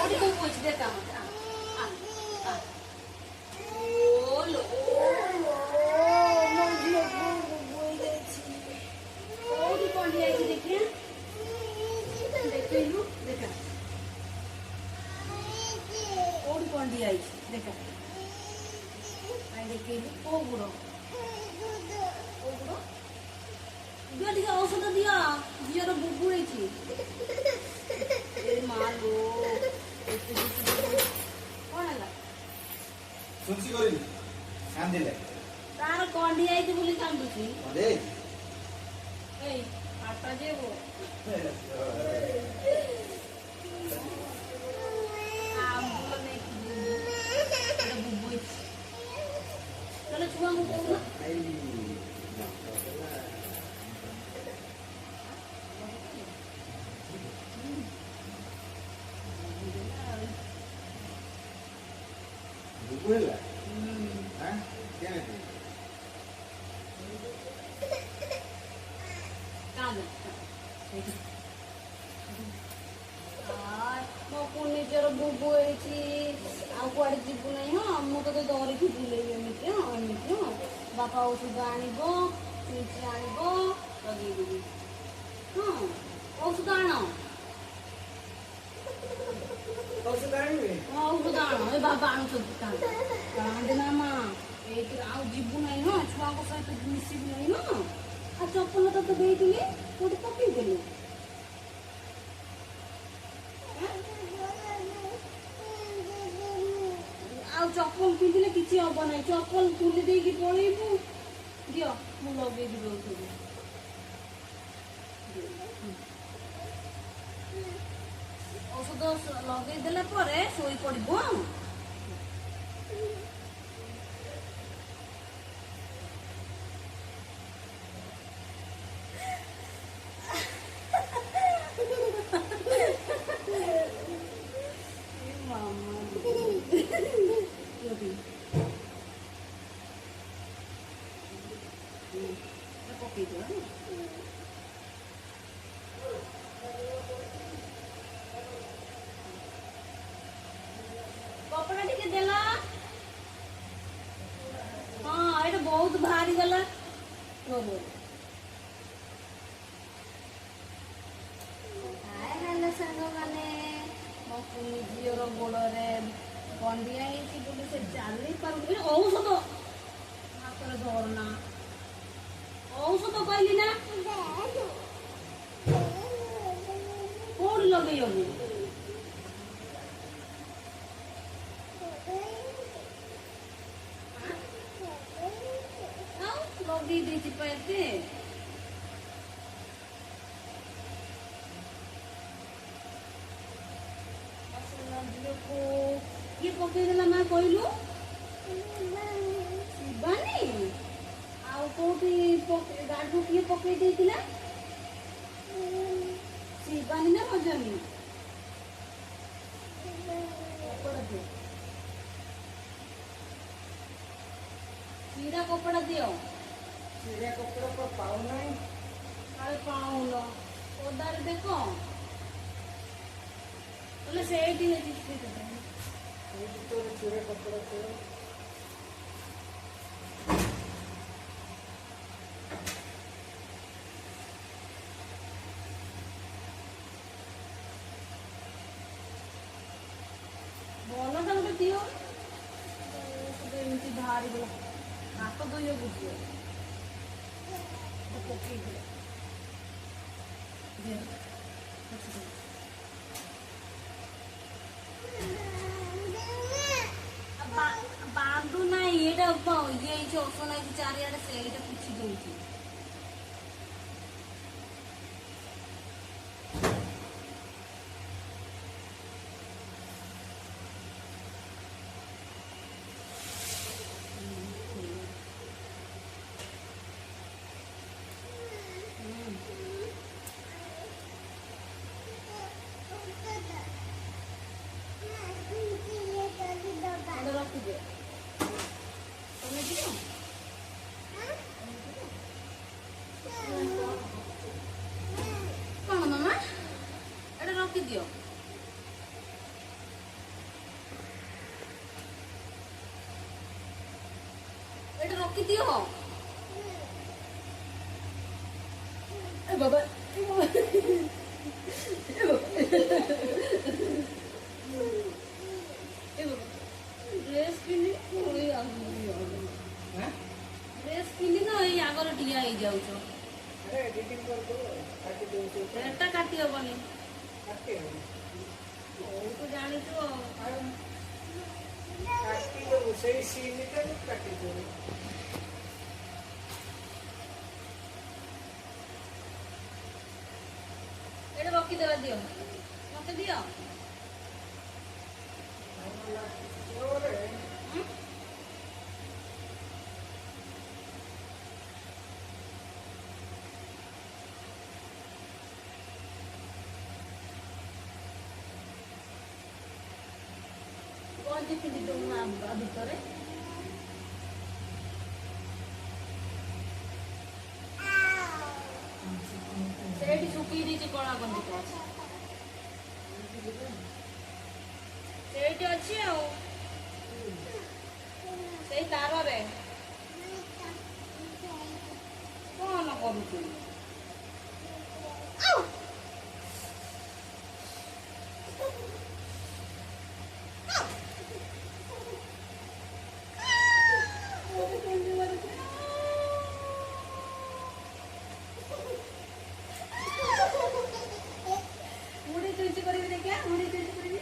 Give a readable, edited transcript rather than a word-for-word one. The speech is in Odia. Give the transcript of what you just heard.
କୋଉଠି କୋଉ ପଇଛି ଦେଖା ମତେ କୋଉଠି କଣ୍ଡି ଯାଇଛି ଦେଖିଆ ଦେଖେଇଲୁ ଦେଖା କୋଉଠି କଣ୍ଡି ଯାଇଛି ଦେଖା କାଇଁ ଦେଖେଇଲୁ କୋଉ ଗୁଡ ଦିଅ ଟିକେ ଔଷଧ ଦିଅ ଝିଅର ବୁବୁ ହେଇଛି ମା ଲୋ କଣ ହେଲା ତାର କଣ୍ଡି ଯାଇଛି ବୋଲି କାନ୍ଦୁଛି ଏଇ ଆଟା ଯିବ ଆମ୍ବୁଲ ନେଇକି ବୁବୁ ହେଇଛି ତାହେଲେ ଛୁଆଙ୍କୁ କହୁନ ନିଜର ବୁବୁ ହେଇଛି ଆଉ କୁଆଡେ ଯିବୁ ନାହିଁ ହଁ ମୁଁ ତତେ ଧରିକି ବୁଲେଇବି ଏମିତି ଏମିତି ବାପା ଔଷଧ ଆଣିବ ଆଣିବ ଲଗେଇଦେବି ହଁ ଔଷଧ ଆଣ ଔଷଧ ଆଣିବେ ହଁ ଔଷଧ ଆଣ ଏ ବାବା ଆଣୁଛନ୍ତି କାନ୍ଦେ ନା ମା ଏଇଥିରେ ଆଉ ଯିବୁ ନାହିଁ ହଁ ଛୁଆଙ୍କ ସହିତ ମିଶିବୁ ନାହିଁ ହଁ ଆଉ ଚପଲ ତତେ ଦେଇଥିଲି କୋଉଠି ପକେଇଦେଲୁ ଆଉ ଚପଲ ପିନ୍ଧିଲେ କିଛି ହବ ନାହିଁ ଚପଲ ଖୋଲି ଦେଇକି ପଳେଇବୁ ଦିଅ ମୁଁ ଲଗେଇଦେବି ଔଷଧ ଔଷଧ ଲଗେଇଦେଲା ପରେ ଶୋଇ ପଡିବୁ कपड़ा टिके देला हाँ ये बहुत भारी गला हेलो सांग मैंने मो झीर गोड़े कंडिया से चली पार औषध हाथ धरना औषध कहली ना कौन लगे लगे देती पैसे को ये पकईदेला माँ कहलु शिवानी आउ कौटी गाढ़ू किए पकई देतिला शिवानी ना रजनी सीधा कपड़ा दियो सीधा कपड़ा को पाऊ नहीं अरे पाऊन ओदार देखो बोले सेठी है जिससे तो सीधा कपड़ा को बोलो ना मुझे दियो तो इनकी भारी बोला हाथ तो ये बुझियो तो पक्की है दे बांधु ना ये डब्बा ये जो सोना की चार यार से ये पूछी गई थी ରଖି ଦିଅ। ଏ ବାବା ଡ୍ରେସ୍ ପିନ୍ଧି ଡ୍ରେସ୍ ପିନ୍ଧି ତ ଏଇ ଆଗରେ ଠିଆ ହେଇଯାଉଛ। ଏଟା କାଟି ହବନି। ତୁ ଜାଣିଛୁ ଆଉ। ଏଇଟା ରଖିଦେବା, ଦିଅ ମତେ ଦିଅ। ଗଞ୍ଜି ପିନ୍ଧି ଦଉନ ଭିତରେ। ସେଇଠି ଶୁଖେଇ ଦେଇଛି କଳା ଗଞ୍ଜିଟା। ସେଇଠି ଅଛି ଆଉ ସେଇ ତାରରେ। କଣ କରୁଛୁ? ମୁଢି ଚୁଚି କରିବି ଦେଖିଆ, ମୁଢି ଚୁଚି କରିବି।